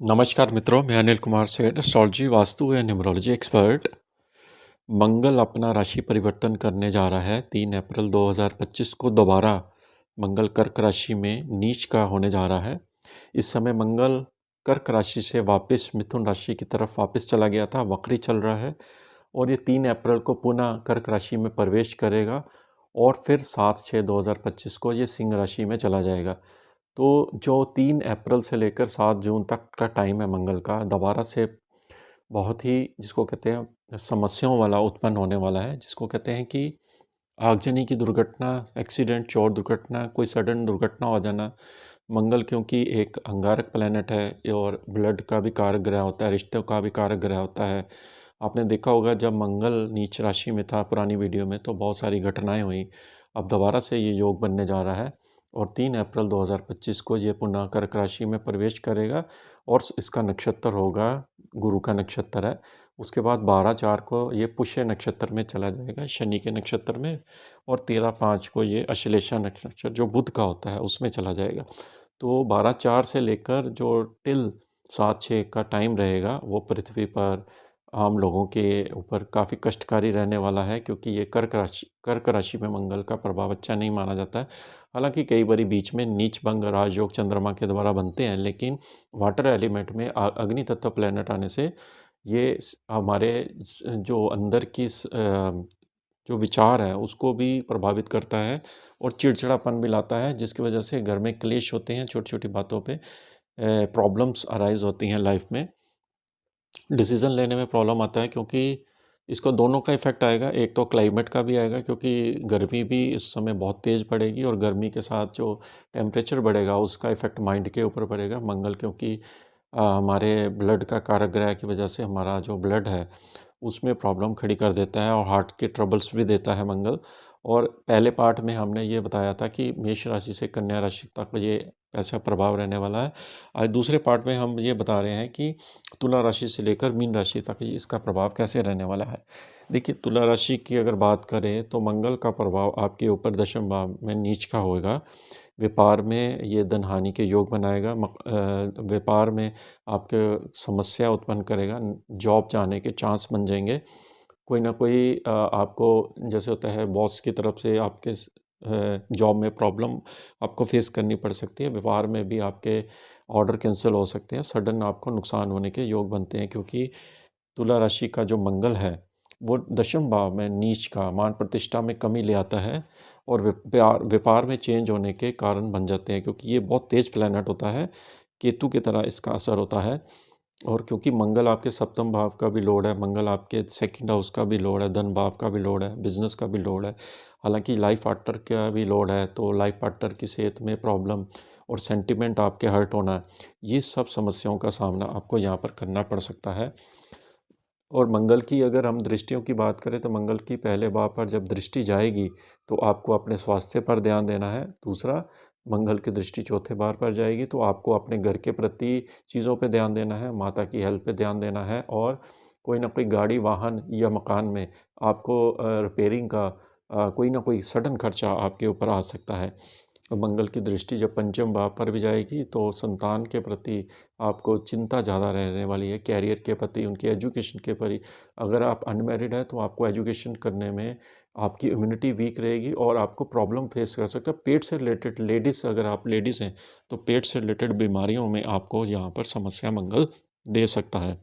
नमस्कार मित्रों, मैं अनिल कुमार सेठ, एस्ट्रोलॉजी, वास्तु या न्यूमरोलॉजी एक्सपर्ट। मंगल अपना राशि परिवर्तन करने जा रहा है 3 अप्रैल 2025 को दोबारा मंगल कर्क राशि में नीच का होने जा रहा है। इस समय मंगल कर्क राशि से वापस मिथुन राशि की तरफ वापस चला गया था, वक्री चल रहा है और ये 3 अप्रैल को पुनः कर्क राशि में प्रवेश करेगा और फिर 7/6/2025 को ये सिंह राशि में चला जाएगा। तो जो 3 अप्रैल से लेकर 7 जून तक का टाइम है मंगल का, दोबारा से बहुत ही जिसको कहते हैं समस्याओं वाला उत्पन्न होने वाला है, जिसको कहते हैं कि आगजनी की दुर्घटना, एक्सीडेंट, चोट दुर्घटना, कोई सडन दुर्घटना हो जाना। मंगल क्योंकि एक अंगारक प्लैनेट है और ब्लड का भी कारक ग्रह होता है, रिश्तों का भी कारक ग्रह होता है। आपने देखा होगा जब मंगल नीच राशि में था पुरानी वीडियो में, तो बहुत सारी घटनाएं हुई। अब दोबारा से ये योग बनने जा रहा है और 3 अप्रैल 2025 को ये पुनः कर्क राशि में प्रवेश करेगा और इसका नक्षत्र होगा, गुरु का नक्षत्र है। उसके बाद 12/4 को ये पुष्य नक्षत्र में चला जाएगा, शनि के नक्षत्र में, और 13/5 को ये अश्लेषा नक्षत्र जो बुध का होता है उसमें चला जाएगा। तो 12/4 से लेकर जो टिल 7/6 का टाइम रहेगा वो पृथ्वी पर आम लोगों के ऊपर काफ़ी कष्टकारी रहने वाला है, क्योंकि ये कर्क राशि में मंगल का प्रभाव अच्छा नहीं माना जाता है। हालांकि कई बारी बीच में नीच भंग राजयोग चंद्रमा के द्वारा बनते हैं, लेकिन वाटर एलिमेंट में अग्नि तत्व प्लैनेट आने से ये हमारे जो अंदर की जो विचार है उसको भी प्रभावित करता है और चिड़चिड़ापन भी लाता है, जिसकी वजह से घर में क्लेश होते हैं, छोटी छोटी बातों पे प्रॉब्लम्स अराइज होती हैं लाइफ में। डिसीज़न लेने में प्रॉब्लम आता है क्योंकि इसको दोनों का इफ़ेक्ट आएगा। एक तो क्लाइमेट का भी आएगा, क्योंकि गर्मी भी इस समय बहुत तेज़ पड़ेगी और गर्मी के साथ जो टेम्परेचर बढ़ेगा उसका इफ़ेक्ट माइंड के ऊपर पड़ेगा। मंगल क्योंकि हमारे ब्लड का कारक ग्रह की वजह से हमारा जो ब्लड है उसमें प्रॉब्लम खड़ी कर देता है और हार्ट के ट्रबल्स भी देता है मंगल। और पहले पार्ट में हमने ये बताया था कि मेष राशि से कन्या राशि तक ये ऐसा प्रभाव रहने वाला है। आज दूसरे पार्ट में हम ये बता रहे हैं कि तुला राशि से लेकर मीन राशि तक ये इसका प्रभाव कैसे रहने वाला है। देखिए, तुला राशि की अगर बात करें तो मंगल का प्रभाव आपके ऊपर दशम भाव में नीच का होगा। व्यापार में ये धन हानि के योग बनाएगा। व्यापार में आपके समस्या उत्पन्न करेगा, जॉब जाने के चांस बन जाएंगे। कोई ना कोई आपको जैसे होता है बॉस की तरफ से आपके जॉब में प्रॉब्लम आपको फेस करनी पड़ सकती है। व्यापार में भी आपके ऑर्डर कैंसिल हो सकते हैं, सडन आपको नुकसान होने के योग बनते हैं, क्योंकि तुला राशि का जो मंगल है वो दशम भाव में नीच का मान प्रतिष्ठा में कमी ले आता है और व्यापार में चेंज होने के कारण बन जाते हैं, क्योंकि ये बहुत तेज प्लैनेट होता है, केतु की तरह इसका असर होता है। और क्योंकि मंगल आपके सप्तम भाव का भी लोड है, मंगल आपके सेकंड हाउस का भी लोड है, धन भाव का भी लोड है, बिजनेस का भी लोड है, हालांकि लाइफ पार्टनर का भी लोड है, तो लाइफ पार्टनर की सेहत में प्रॉब्लम और सेंटिमेंट आपके हर्ट होना, ये सब समस्याओं का सामना आपको यहाँ पर करना पड़ सकता है। और मंगल की अगर हम दृष्टियों की बात करें तो मंगल की पहले भाव पर जब दृष्टि जाएगी तो आपको अपने स्वास्थ्य पर ध्यान देना है। दूसरा, मंगल की दृष्टि चौथे भाव पर जाएगी तो आपको अपने घर के प्रति चीज़ों पे ध्यान देना है, माता की हेल्थ पे ध्यान देना है, और कोई ना कोई गाड़ी, वाहन या मकान में आपको रिपेयरिंग का कोई ना कोई सडन खर्चा आपके ऊपर आ सकता है। और मंगल की दृष्टि जब पंचम भाव पर भी जाएगी तो संतान के प्रति आपको चिंता ज़्यादा रहने वाली है, कैरियर के प्रति, उनकी एजुकेशन के प्रति। अगर आप अनमैरिड है तो आपको एजुकेशन करने में आपकी इम्यूनिटी वीक रहेगी और आपको प्रॉब्लम फेस कर सकता है। पेट से रिलेटेड, लेडीज़, अगर आप लेडीज़ हैं तो पेट से रिलेटेड बीमारियों में आपको यहाँ पर समस्या मंगल दे सकता है।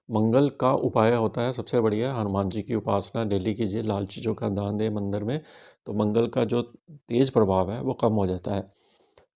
मंगल का उपाय होता है सबसे बढ़िया हनुमान जी की उपासना डेली कीजिए, लाल चीज़ों का दान दें मंदिर में, तो मंगल का जो तेज प्रभाव है वो कम हो जाता है।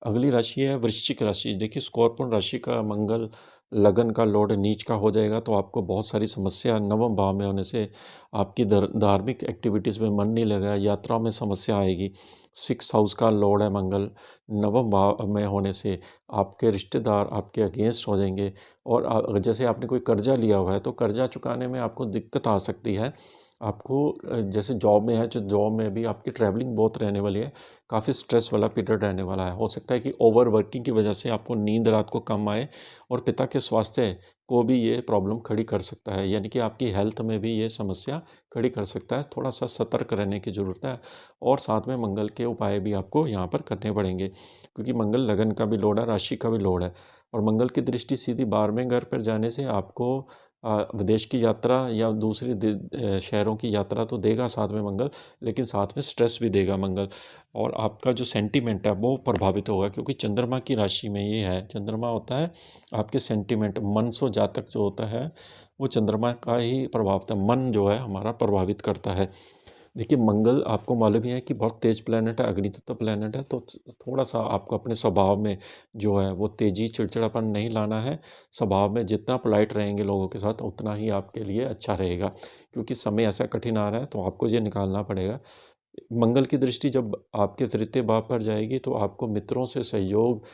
अगली राशि है वृश्चिक राशि। देखिए, स्कॉर्पियन राशि का मंगल लगन का लॉर्ड नीच का हो जाएगा तो आपको बहुत सारी समस्या नवम भाव में होने से आपकी धार्मिक एक्टिविटीज़ में मन नहीं लगेगा, यात्रा में समस्या आएगी। 6th हाउस का लॉर्ड है मंगल, नवम भाव में होने से आपके रिश्तेदार आपके अगेंस्ट हो जाएंगे और जैसे आपने कोई कर्जा लिया हुआ है तो कर्जा चुकाने में आपको दिक्कत आ सकती है। आपको जैसे जॉब में है, जो जॉब में भी आपकी ट्रैवलिंग बहुत रहने वाली है, काफ़ी स्ट्रेस वाला पीरियड रहने वाला है। हो सकता है कि ओवर वर्किंग की वजह से आपको नींद रात को कम आए और पिता के स्वास्थ्य को भी ये प्रॉब्लम खड़ी कर सकता है, यानी कि आपकी हेल्थ में भी ये समस्या खड़ी कर सकता है। थोड़ा सा सतर्क रहने की ज़रूरत है और साथ में मंगल के उपाय भी आपको यहाँ पर करने पड़ेंगे, क्योंकि मंगल लगन का भी लोड है, राशि का भी लोड है। और मंगल की दृष्टि सीधी 12वें घर पर जाने से आपको विदेश की यात्रा या दूसरी शहरों की यात्रा तो देगा साथ में मंगल, लेकिन साथ में स्ट्रेस भी देगा मंगल। और आपका जो सेंटीमेंट है वो प्रभावित होगा, क्योंकि चंद्रमा की राशि में ये है, चंद्रमा होता है आपके सेंटीमेंट, मन सो जातक जो होता है वो चंद्रमा का ही प्रभाव था, मन जो है हमारा प्रभावित करता है। देखिए मंगल आपको मालूम ही है कि बहुत तेज प्लेनेट है, अग्नि तत्व प्लेनेट है, तो थोड़ा सा आपको अपने स्वभाव में जो है वो तेजी चिड़चिड़ापन नहीं लाना है। स्वभाव में जितना पोलाइट रहेंगे लोगों के साथ उतना ही आपके लिए अच्छा रहेगा, क्योंकि समय ऐसा कठिन आ रहा है तो आपको ये निकालना पड़ेगा। मंगल की दृष्टि जब आपके तृतीय भाव पर जाएगी तो आपको मित्रों से सहयोग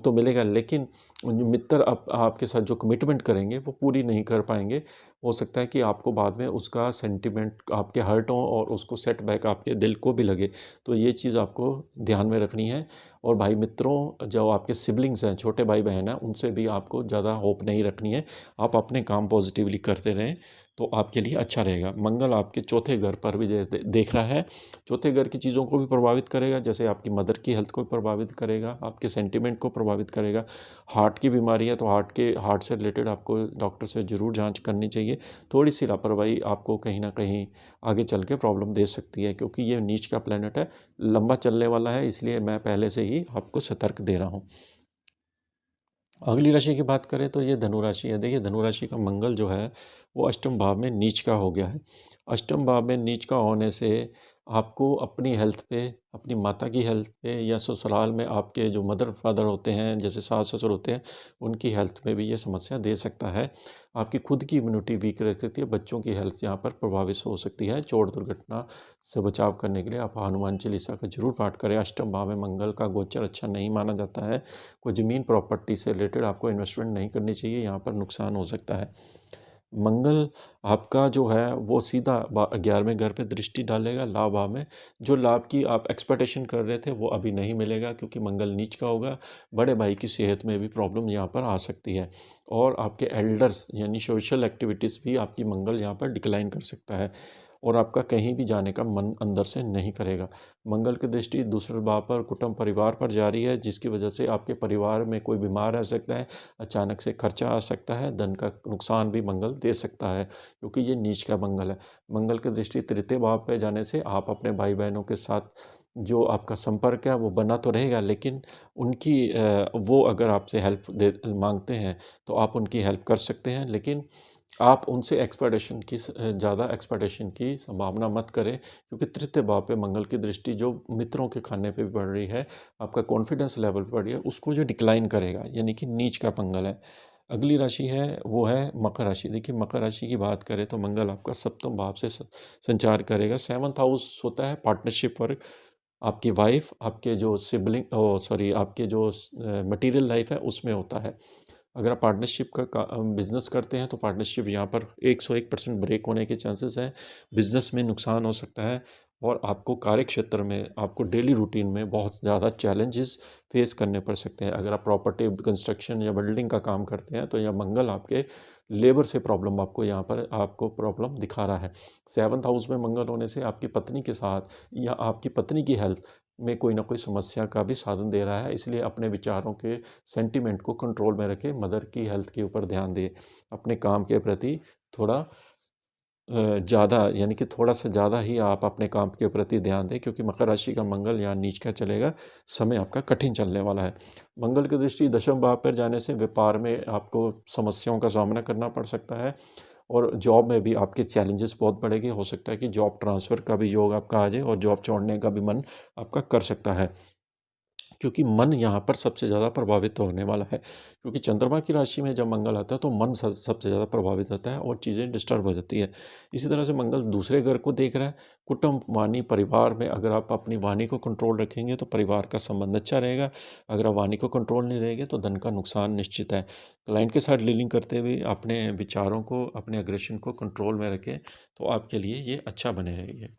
तो मिलेगा, लेकिन जो मित्र आपके साथ जो कमिटमेंट करेंगे वो पूरी नहीं कर पाएंगे। हो सकता है कि आपको बाद में उसका सेंटिमेंट आपके हर्ट हो और उसको सेटबैक आपके दिल को भी लगे, तो ये चीज़ आपको ध्यान में रखनी है। और भाई मित्रों, जो आपके सिबलिंग्स हैं, छोटे भाई बहन हैं, उनसे भी आपको ज़्यादा होप नहीं रखनी है। आप अपने काम पॉजिटिवली करते रहें तो आपके लिए अच्छा रहेगा। मंगल आपके चौथे घर पर भी देख रहा है, चौथे घर की चीज़ों को भी प्रभावित करेगा, जैसे आपकी मदर की हेल्थ को प्रभावित करेगा, आपके सेंटिमेंट को प्रभावित करेगा। हार्ट की बीमारी है तो हार्ट से रिलेटेड आपको डॉक्टर से ज़रूर जांच करनी चाहिए। थोड़ी सी लापरवाही आपको कहीं ना कहीं आगे चल के प्रॉब्लम दे सकती है, क्योंकि ये नीच का प्लेनेट है, लंबा चलने वाला है, इसलिए मैं पहले से ही आपको सतर्क दे रहा हूँ। अगली राशि की बात करें तो ये धनु राशि है। देखिए धनु राशि का मंगल जो है वो अष्टम भाव में नीच का हो गया है। अष्टम भाव में नीच का होने से आपको अपनी हेल्थ पे, अपनी माता की हेल्थ पे, या ससुराल में आपके जो मदर फादर होते हैं, जैसे सास ससुर होते हैं, उनकी हेल्थ में भी ये समस्या दे सकता है। आपकी खुद की इम्यूनिटी वीक रह सकती है, बच्चों की हेल्थ यहाँ पर प्रभावित हो सकती है। चोट दुर्घटना से बचाव करने के लिए आप हनुमान चालीसा का जरूर पाठ करें। अष्टम भाव में मंगल का गोचर अच्छा नहीं माना जाता है। कोई ज़मीन प्रॉपर्टी से रिलेटेड आपको इन्वेस्टमेंट नहीं करनी चाहिए, यहाँ पर नुकसान हो सकता है। मंगल आपका जो है वो सीधा 11वें घर पे दृष्टि डालेगा लाभ भाव में। जो लाभ की आप एक्सपेक्टेशन कर रहे थे वो अभी नहीं मिलेगा, क्योंकि मंगल नीच का होगा। बड़े भाई की सेहत में भी प्रॉब्लम यहाँ पर आ सकती है, और आपके एल्डर्स यानी सोशल एक्टिविटीज़ भी आपकी मंगल यहाँ पर डिक्लाइन कर सकता है, और आपका कहीं भी जाने का मन अंदर से नहीं करेगा। मंगल की दृष्टि दूसरे भाव पर कुटुंब परिवार पर जा रही है, जिसकी वजह से आपके परिवार में कोई बीमार रह सकता है, अचानक से खर्चा आ सकता है, धन का नुकसान भी मंगल दे सकता है, क्योंकि ये नीच का मंगल है। मंगल की दृष्टि तृतीय भाव पर जाने से आप अपने भाई बहनों के साथ जो आपका संपर्क है वो बना तो रहेगा, लेकिन वो अगर आपसे हेल्प दे मांगते हैं तो आप उनकी हेल्प कर सकते हैं, लेकिन आप उनसे ज़्यादा एक्सपेक्टेशन की संभावना मत करें, क्योंकि तृतीय भाव पे मंगल की दृष्टि जो मित्रों के खाने पे भी पड़ रही है, आपका कॉन्फिडेंस लेवल पड़ रही है, उसको जो डिक्लाइन करेगा, यानी कि नीच का मंगल है। अगली राशि है वो है मकर राशि। देखिए मकर राशि की बात करें तो मंगल आपका सप्तम भाव से संचार करेगा। 7th हाउस होता है पार्टनरशिप वर्क, आपकी वाइफ, आपके जो सिबलिंग सॉरी आपके जो मटेरियल लाइफ है उसमें होता है। अगर आप पार्टनरशिप का बिज़नेस करते हैं तो पार्टनरशिप यहाँ पर 101% ब्रेक होने के चांसेस हैं, बिज़नेस में नुकसान हो सकता है, और आपको कार्य क्षेत्र में, आपको डेली रूटीन में बहुत ज़्यादा चैलेंजेस फेस करने पड़ सकते हैं। अगर आप प्रॉपर्टी कंस्ट्रक्शन या बिल्डिंग का काम करते हैं तो यह मंगल आपके लेबर से प्रॉब्लम आपको प्रॉब्लम दिखा रहा है। 7th हाउस में मंगल होने से आपकी पत्नी के साथ या आपकी पत्नी की हेल्थ में कोई ना कोई समस्या का भी साधन दे रहा है, इसलिए अपने विचारों के सेंटिमेंट को कंट्रोल में रखें, मदर की हेल्थ के ऊपर ध्यान दें। अपने काम के प्रति थोड़ा ज़्यादा, यानी कि थोड़ा सा ज़्यादा ही आप अपने काम के प्रति ध्यान दें, क्योंकि मकर राशि का मंगल यहाँ नीच का चलेगा, समय आपका कठिन चलने वाला है। मंगल की दृष्टि दशम भाव पर जाने से व्यापार में आपको समस्याओं का सामना करना पड़ सकता है, और जॉब में भी आपके चैलेंजेस बहुत बढ़ेंगे। हो सकता है कि जॉब ट्रांसफ़र का भी योग आपका आ जाए और जॉब छोड़ने का भी मन आपका कर सकता है, क्योंकि मन यहाँ पर सबसे ज़्यादा प्रभावित होने वाला है, क्योंकि चंद्रमा की राशि में जब मंगल आता है तो मन सबसे ज़्यादा प्रभावित होता है और चीज़ें डिस्टर्ब हो जाती है। इसी तरह से मंगल दूसरे घर को देख रहा है, कुटुंब वाणी परिवार में अगर आप अपनी वाणी को कंट्रोल रखेंगे तो परिवार का संबंध अच्छा रहेगा। अगर आप वाणी को कंट्रोल नहीं रहेंगे तो धन का नुकसान निश्चित है। क्लाइंट के साथ डीलिंग करते हुए अपने विचारों को, अपने अग्रेशन को कंट्रोल में रखें तो आपके लिए ये अच्छा बने रहेगी।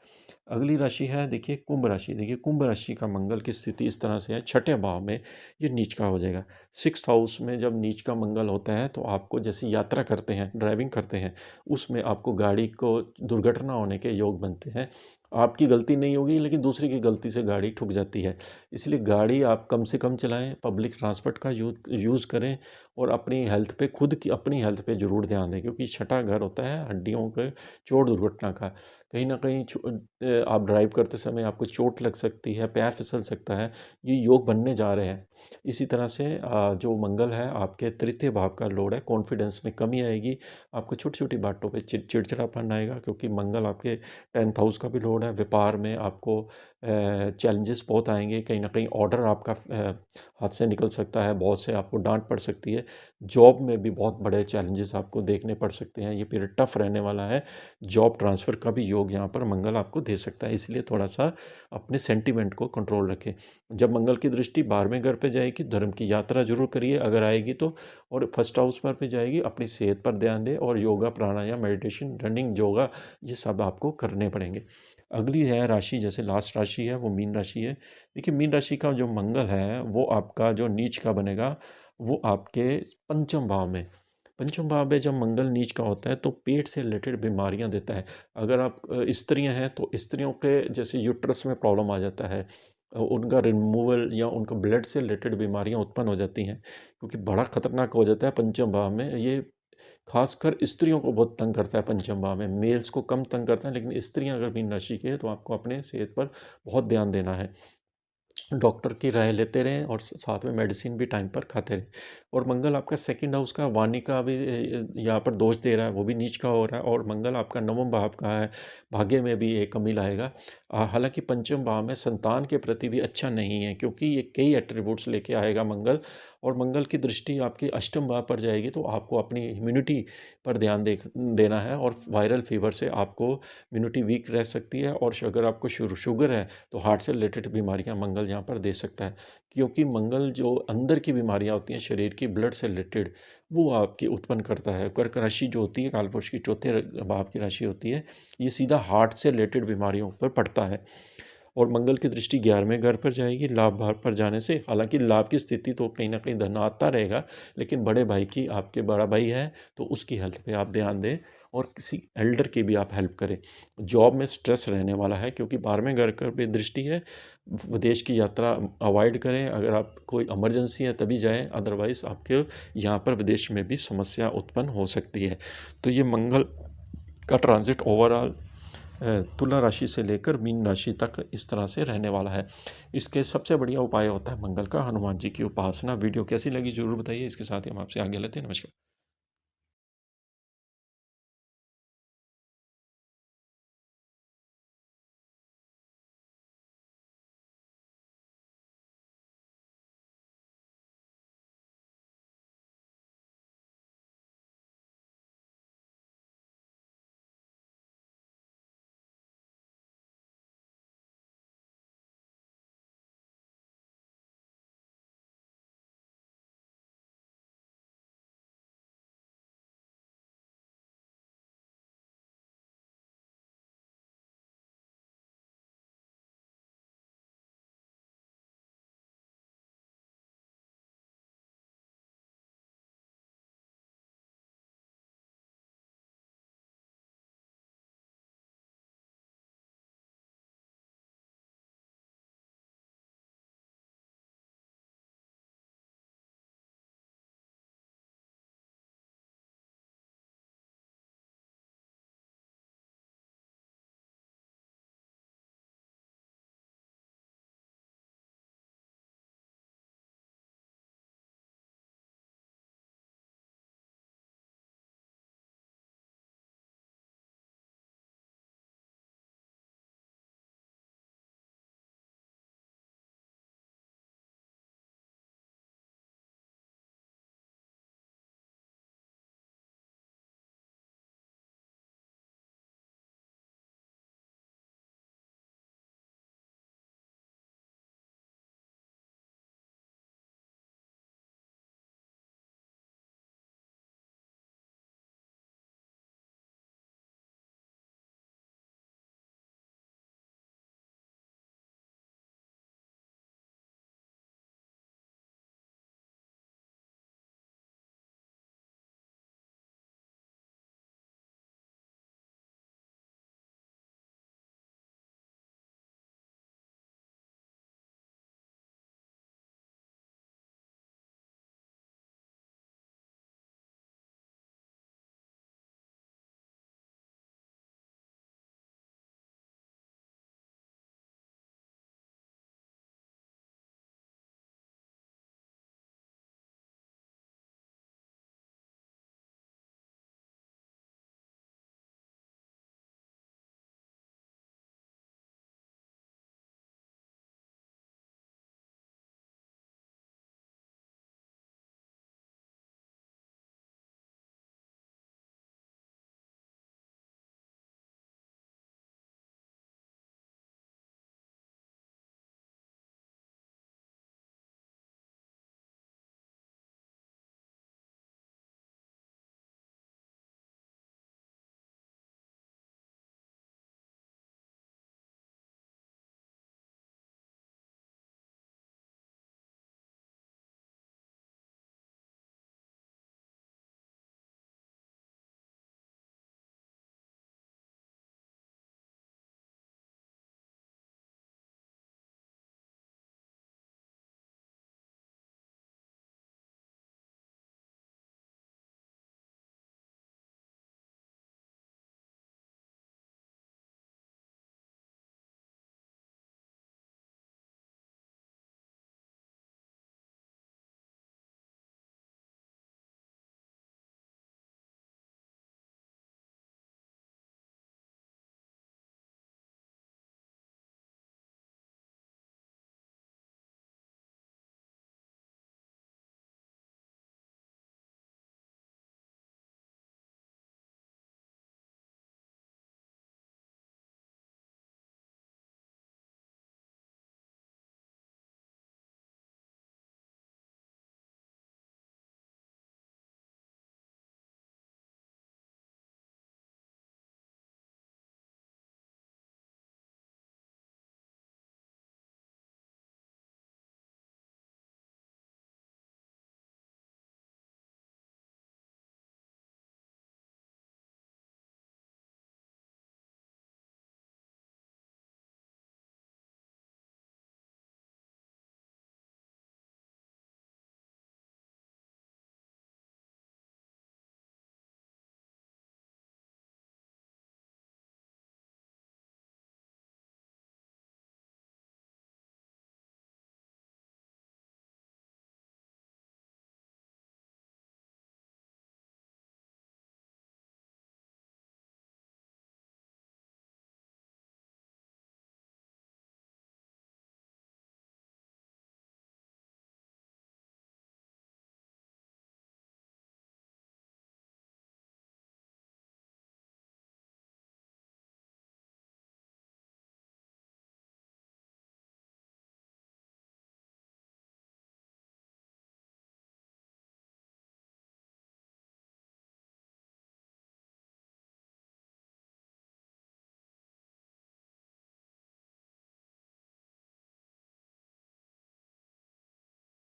अगली राशि है देखिए कुंभ राशि। देखिए कुंभ राशि का मंगल की स्थिति इस तरह से है, छठे भाव में ये नीच का हो जाएगा। 6th हाउस में जब नीच का मंगल होता है तो आपको जैसे यात्रा करते हैं, ड्राइविंग करते हैं, उसमें आपको गाड़ी को दुर्घटना होने के योग बनते हैं। आपकी गलती नहीं होगी लेकिन दूसरे की गलती से गाड़ी ठुक जाती है। इसलिए गाड़ी आप कम से कम चलाएँ, पब्लिक ट्रांसपोर्ट का यूज़ करें और अपनी हेल्थ पे खुद की अपनी हेल्थ पे ज़रूर ध्यान दें, क्योंकि छठा घर होता है हड्डियों के चोट दुर्घटना का। कहीं न कहीं आप ड्राइव करते समय आपको चोट लग सकती है, पैर फिसल सकता है, ये योग बनने जा रहे हैं। इसी तरह से जो मंगल है आपके तृतीय भाव का लॉर्ड है, कॉन्फिडेंस में कमी आएगी, आपको छोटी-छोटी बातों पे चिड़चिड़ापन आएगा, क्योंकि मंगल आपके 10th हाउस का भी लॉर्ड है। व्यापार में आपको चैलेंजेस बहुत आएँगे, कहीं न कहीं ऑर्डर आपका हाथ से निकल सकता है, बहुत से आपको डाँट पड़ सकती है। जॉब में भी बहुत बड़े चैलेंजेस आपको देखने पड़ सकते हैं, ये पीरियड टफ रहने वाला है। जॉब ट्रांसफ़र का भी योग यहाँ पर मंगल आपको दे सकता है, इसलिए थोड़ा-सा अपने सेंटिमेंट को कंट्रोल रखें। जब मंगल की दृष्टि 12वें घर पे जाएगी, धर्म की यात्रा ज़रूर करिए अगर आएगी तो, और फर्स्ट हाउस पर भी जाएगी, अपनी सेहत पर ध्यान दें और योगा, प्राणायाम, मेडिटेशन, रनिंग, योगा ये सब आपको करने पड़ेंगे। अगली है राशि, जैसे लास्ट राशि है वो मीन राशि है। देखिए मीन राशि का जो मंगल है वो आपका जो नीच का बनेगा वो आपके पंचम भाव में। पंचम भाव में जब मंगल नीच का होता है तो पेट से रिलेटेड बीमारियां देता है। अगर आप स्त्रियां हैं तो स्त्रियों के जैसे यूट्रस में प्रॉब्लम आ जाता है, उनका रिमूवल या उनका ब्लड से रिलेटेड बीमारियां उत्पन्न हो जाती हैं, क्योंकि बड़ा खतरनाक हो जाता है पंचम भाव में ये। खासकर स्त्रियों को बहुत तंग करता है पंचम भाव में, मेल्स को कम तंग करता है, लेकिन स्त्रियां अगर मीन राशि की है तो आपको अपने सेहत पर बहुत ध्यान देना है। डॉक्टर की राय लेते रहें और साथ में मेडिसिन भी टाइम पर खाते रहें। और मंगल आपका सेकंड हाउस का वाणी का भी यहाँ पर दोष दे रहा है, वो भी नीच का हो रहा है, और मंगल आपका नवम भाव का है, भाग्य में भी एक कमी लाएगा। हालांकि पंचम भाव में संतान के प्रति भी अच्छा नहीं है, क्योंकि ये कई एट्रीब्यूट्स लेके आएगा मंगल, और मंगल की दृष्टि आपकी अष्टम भाव पर जाएगी तो आपको अपनी इम्यूनिटी पर ध्यान देना है, और वायरल फीवर से आपको इम्यूनिटी वीक रह सकती है, और अगर आपको शुगर है तो हार्ट से रिलेटेड बीमारियां मंगल यहाँ पर दे सकता है, क्योंकि मंगल जो अंदर की बीमारियां होती हैं शरीर की, ब्लड से रिलेटेड, वो आपकी उत्पन्न करता है। कर्क राशि जो होती है कालपुरुष की चौथे भाव की राशि होती है, ये सीधा हार्ट से रिलेटेड बीमारियों पर पड़ता है। और मंगल की दृष्टि 11वें घर पर जाएगी लाभ भाव पर जाने से। हालांकि लाभ की स्थिति तो कहीं ना कहीं धन आता रहेगा, लेकिन बड़े भाई की, आपके बड़ा भाई है तो उसकी हेल्थ पे आप ध्यान दें, और किसी एल्डर की भी आप हेल्प करें। जॉब में स्ट्रेस रहने वाला है, क्योंकि 12वें घर पर भी दृष्टि है। विदेश की यात्रा अवॉइड करें, अगर आप कोई इमरजेंसी है तभी जाएं, अदरवाइज़ आपके यहाँ पर विदेश में भी समस्या उत्पन्न हो सकती है। तो ये मंगल का ट्रांजिट ओवरऑल तुला राशि से लेकर मीन राशि तक इस तरह से रहने वाला है। इसके सबसे बढ़िया उपाय होता है मंगल का हनुमान जी की उपासना। वीडियो कैसी लगी ज़रूर बताइए। इसके साथ ही हम आपसे आगे लेते हैं। नमस्कार।